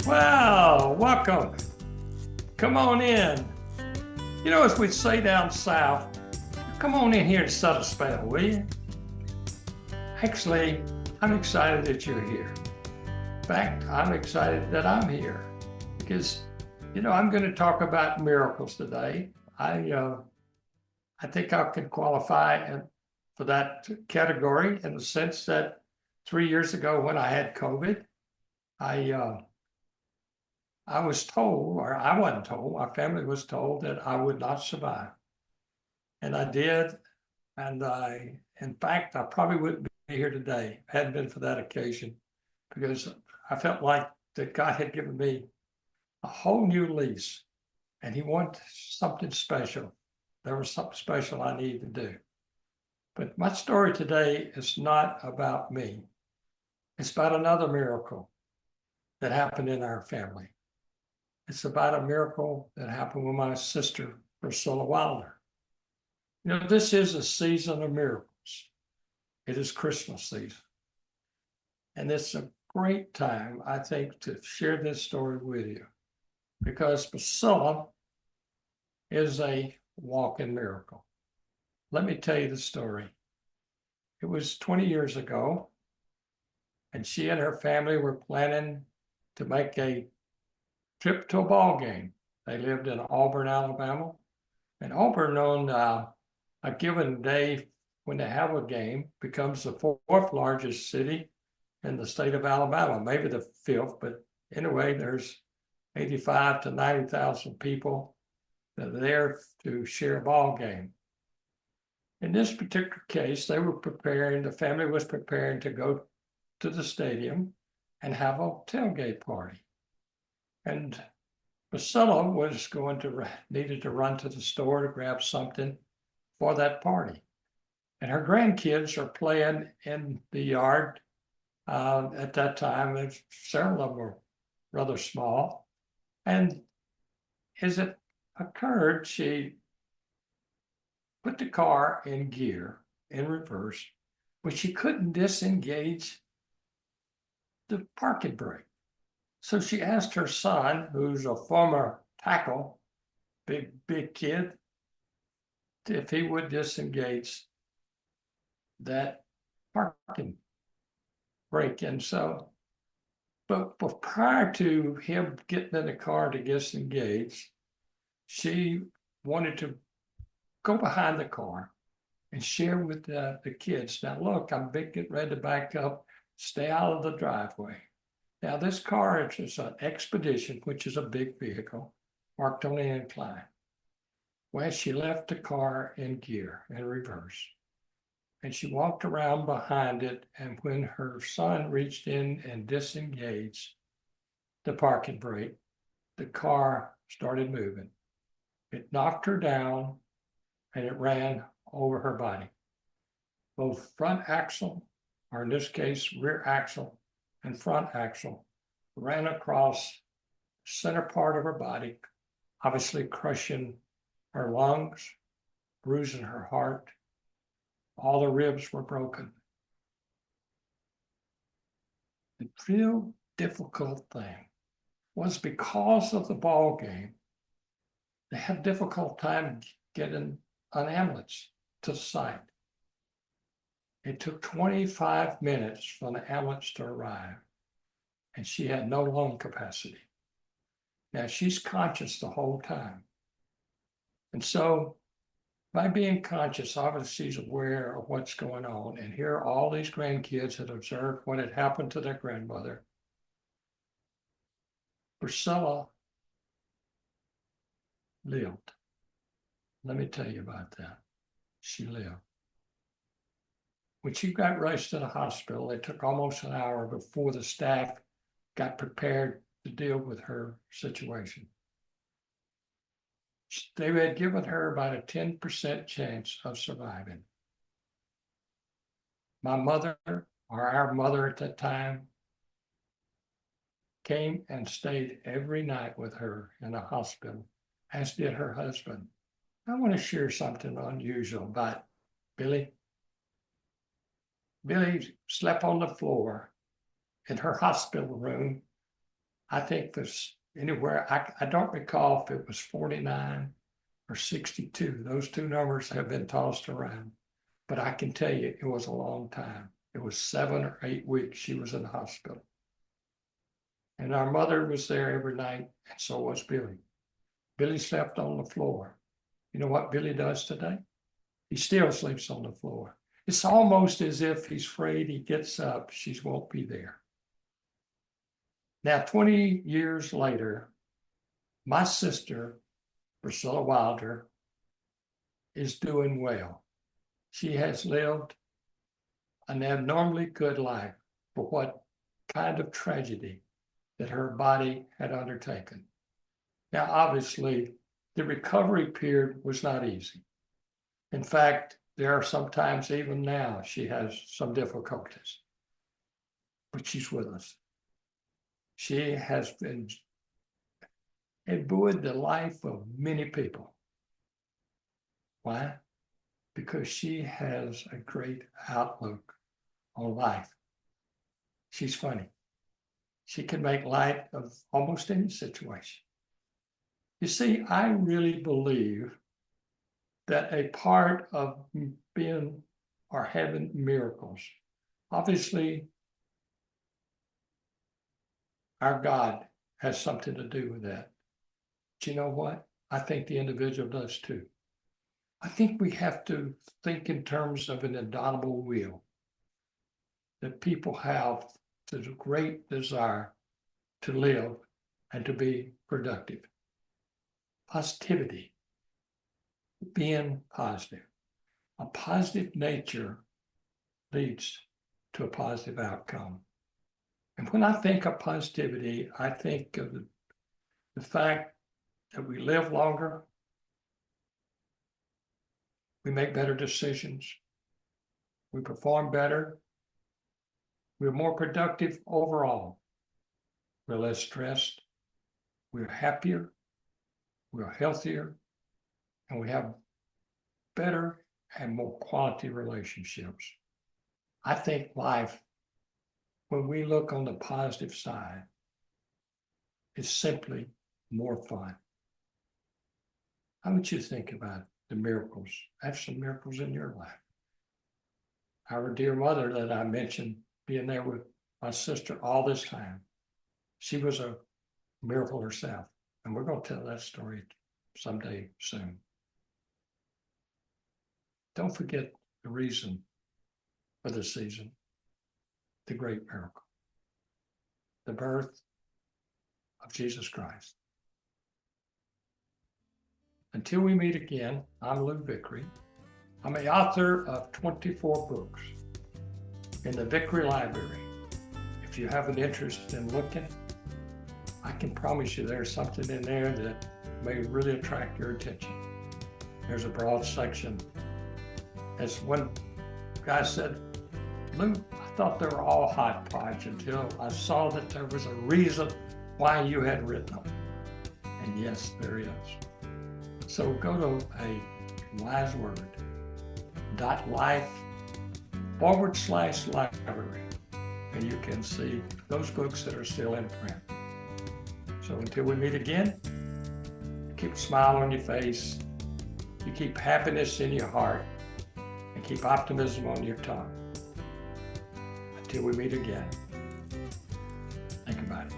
Well, welcome. Come on in. You know, as we say down south, come on in here and set a spell, will you? Actually, I'm excited that you're here. In fact, I'm excited that I'm here because, I'm going to talk about miracles today. I think I can qualify for that category in the sense that 3 years ago when I had COVID, I was told, or I wasn't told, my family was told that I would not survive. And I did. And in fact, I probably wouldn't be here today if it hadn't been for that occasion, because I felt like that God had given me a whole new lease and he wanted something special. There was something special I needed to do. But my story today is not about me. It's about another miracle that happened in our family. It's about a miracle that happened with my sister, Priscilla Wilder. This is a season of miracles. It is Christmas season. And it's a great time, I think, to share this story with you, because Priscilla is a walking miracle. Let me tell you the story. It was 20 years ago, and she and her family were planning to make a trip to a ball game. They lived in Auburn, Alabama. And Auburn, on a given day when they have a game, becomes the fourth largest city in the state of Alabama, maybe the fifth, but anyway, there's 85 to 90,000 people that are there to share a ball game. In this particular case, the family was preparing to go to the stadium and have a tailgate party. And Priscilla needed to run to the store to grab something for that party. And her grandkids are playing in the yard at that time. And several of them were rather small. And as it occurred, she put the car in gear, in reverse, but she couldn't disengage the parking brake. So she asked her son, who's a former tackle, big kid, if he would disengage that parking brake. And so, but prior to him getting in the car to disengage, she wanted to go behind the car and share with the kids. Now, look, I'm getting ready to back up, stay out of the driveway. Now, this car is an Expedition, which is a big vehicle, parked on the incline. Well, she left the car in gear, in reverse. And she walked around behind it, and when her son reached in and disengaged the parking brake, the car started moving. It knocked her down, and it ran over her body. Both front axle, or in this case, rear axle, and front axle ran across the center part of her body, obviously crushing her lungs, bruising her heart. All the ribs were broken. The real difficult thing was because of the ball game, they had a difficult time getting an ambulance to the site. It took 25 minutes for the ambulance to arrive, and she had no lung capacity. Now, she's conscious the whole time. And so, by being conscious, obviously she's aware of what's going on. And here all these grandkids had observed what had happened to their grandmother. Priscilla lived. Let me tell you about that. She lived. When she got rushed to the hospital, it took almost an hour before the staff got prepared to deal with her situation. They had given her about a 10% chance of surviving. My mother, or our mother at that time, came and stayed every night with her in the hospital, as did her husband. I want to share something unusual about Billy. Billy slept on the floor in her hospital room I think there's anywhere, I don't recall if it was 49 or 62. Those two numbers have been tossed around. But I can tell you, it was a long time. It was 7 or 8 weeks she was in the hospital. And our mother was there every night, and so was Billy. Billy slept on the floor. You know what Billy does today? He still sleeps on the floor. It's almost as if he's afraid he gets up, she won't be there. Now, 20 years later, my sister, Priscilla Wilder, is doing well. She has lived an abnormally good life for what kind of tragedy that her body had undertaken. Now, obviously, the recovery period was not easy. In fact, there are sometimes, even now, she has some difficulties, but she's with us. She has been buoyed the life of many people. Why? Because she has a great outlook on life. She's funny. She can make light of almost any situation. You see, I really believe that a part of being or having miracles, obviously, our God has something to do with that. But you know what? I think the individual does too. I think we have to think in terms of an indomitable will that people have the great desire to live and to be productive. Positivity, being positive. A positive nature leads to a positive outcome. And when I think of positivity, I think of the fact that we live longer, we make better decisions, we perform better, we're more productive overall, we're less stressed, we're happier, we're healthier, and we have better and more quality relationships. I think life, when we look on the positive side, is simply more fun. How would you think about the miracles? Have some miracles in your life. Our dear mother that I mentioned, being there with my sister all this time, she was a miracle herself. And we're going to tell that story someday soon. Don't forget the reason for the season, the great miracle, the birth of Jesus Christ. Until we meet again, I'm Lou Vickery. I'm the author of 24 books in the Vickery Library. If you have an interest in looking, I can promise you there's something in there that may really attract your attention. There's a broad section. As one guy said, Lou, I thought they were all hodgepodge until I saw that there was a reason why you had written them. And yes, there is. So go to a wiseWord.life/library, and you can see those books that are still in print. So until we meet again, keep a smile on your face, you keep happiness in your heart, and keep optimism on your tongue. Until we meet again, think about it.